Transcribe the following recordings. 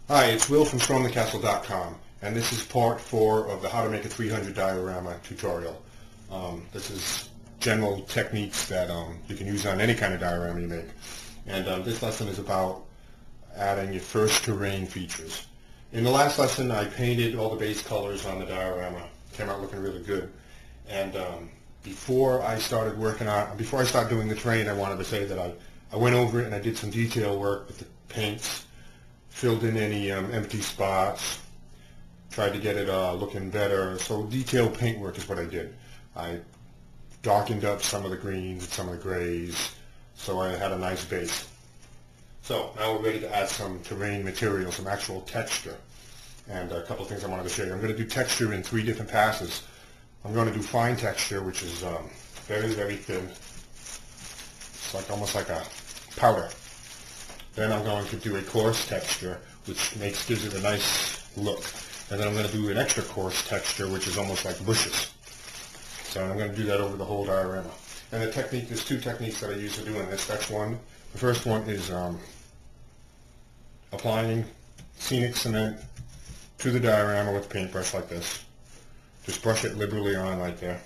Hi, it's Will from stormthecastle.com, and this is part 4 of the How to Make a 300 Diorama tutorial. This is general techniques that you can use on any kind of diorama you make. And this lesson is about adding your first terrain features. In the last lesson, I painted all the base colors on the diorama. Came out looking really good. And before I started doing the terrain, I wanted to say that I went over it and I did some detail work with the paints. Filled in any empty spots, tried to get it looking better. So detailed paint work is what I did. I darkened up some of the greens and some of the grays, so I had a nice base. So now we're ready to add some terrain material, some actual texture. And a couple of things I wanted to show you. I'm going to do texture in 3 different passes. I'm going to do fine texture, which is very, very thin. It's like almost like a powder. Then I'm going to do a coarse texture, which gives it a nice look. And then I'm going to do an extra coarse texture, which is almost like bushes. So I'm going to do that over the whole diorama. And there's 2 techniques that I use for doing this. That's one. The first one is applying scenic cement to the diorama with a paintbrush like this. Just brush it liberally on right there.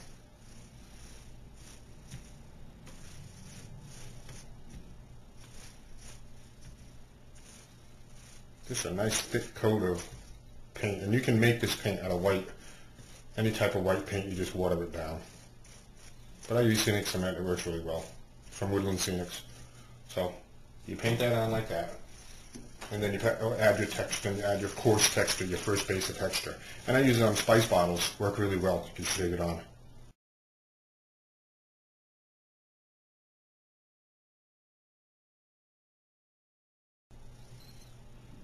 Just a nice thick coat of paint, and you can make this paint out of white, any type of white paint. You just water it down. But I use scenic cement; it works really well from Woodland Scenics. So you paint that on like that, and then you add your texture, and you add your coarse texture, your first base of texture. And I use spice bottles; work really well. You can shake it on.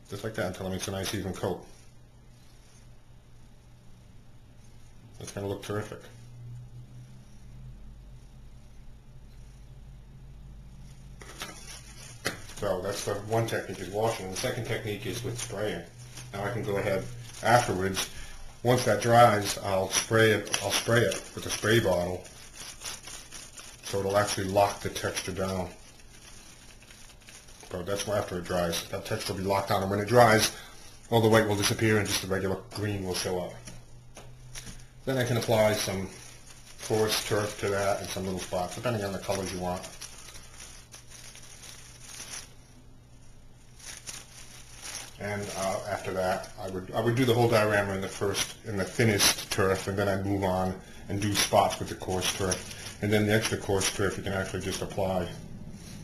Just like that until it makes a nice even coat. It's going to look terrific. So that's the one technique, is washing. The second technique is with spraying. Now I can go ahead afterwards. Once that dries, I'll spray it with a spray bottle so it'll actually lock the texture down. But that's after it dries. That texture will be locked down, and when it dries, all the white will disappear and just the regular green will show up. Then I can apply some forest turf to that and some little spots, depending on the colors you want. And after that, I would do the whole diorama in the thinnest turf, and then I'd move on and do spots with the coarse turf. And then the extra coarse turf you can actually just apply.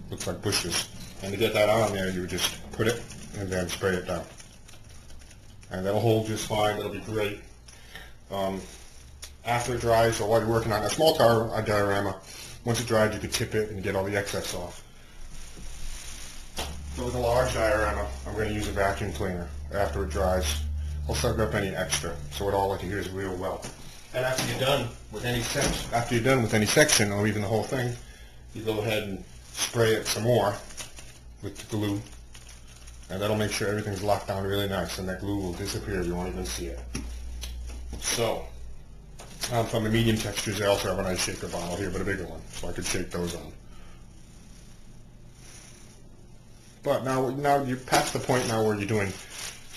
Looks like bushes. And to get that on there, you would just put it and then spray it down. And that'll hold just fine. That'll be great. After it dries, or while you're working on a small diorama, once it dries, you can tip it and get all the excess off. So with a large diorama, I'm going to use a vacuum cleaner. After it dries, I'll suck up any extra, so it all adheres real well. And after you're done with any section, or even the whole thing, you go ahead and spray it some more with the glue, and that'll make sure everything's locked down really nice, and that glue will disappear. You won't even see it. So, from the medium textures, I also have a nice shaker bottle here, but a bigger one, so I could shake those on. But now you're past the point now where you're doing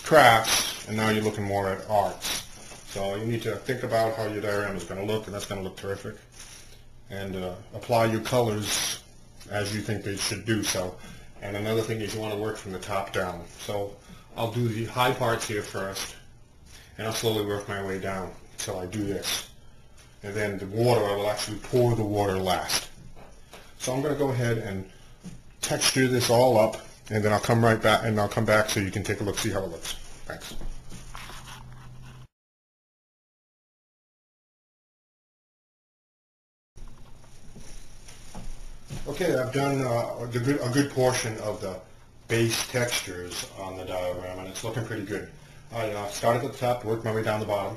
crafts, and now you're looking more at arts. So you need to think about how your diorama is going to look, and that's going to look terrific. And apply your colors as you think they should do so. And another thing is you want to work from the top down. So I'll do the high parts here first, and I'll slowly work my way down until I do this. And then the water, I will actually pour the water last. So I'm going to go ahead and texture this all up, and then I'll come right back, and I'll come back so you can take a look, see how it looks. Thanks. Okay, I've done a good portion of the base textures on the diorama, and it's looking pretty good. I started at the top, worked my way down the bottom,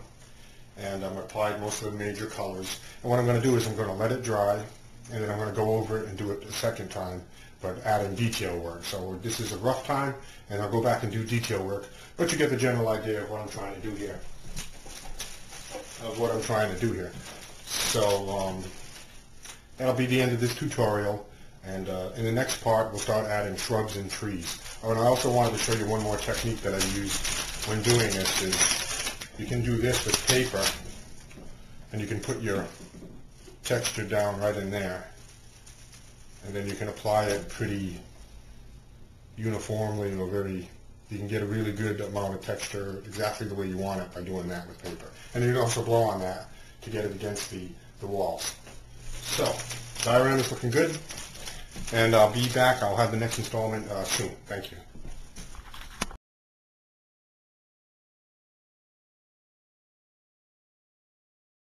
and applied most of the major colors. And what I'm going to do is I'm going to let it dry, and then I'm going to go over it and do it a second time, but adding detail work. So this is a rough time, and I'll go back and do detail work, but you get the general idea of what I'm trying to do here. So that'll be the end of this tutorial, And in the next part, we'll start adding shrubs and trees. Oh, and I also wanted to show you one more technique that I used when doing this is you can do this with paper, and you can put your texture down right in there, and then you can apply it pretty uniformly, or you can get a really good amount of texture exactly the way you want it by doing that with paper. And you can also blow on that to get it against the walls. So, diorama is looking good, and I'll be back. I'll have the next installment soon. Thank you.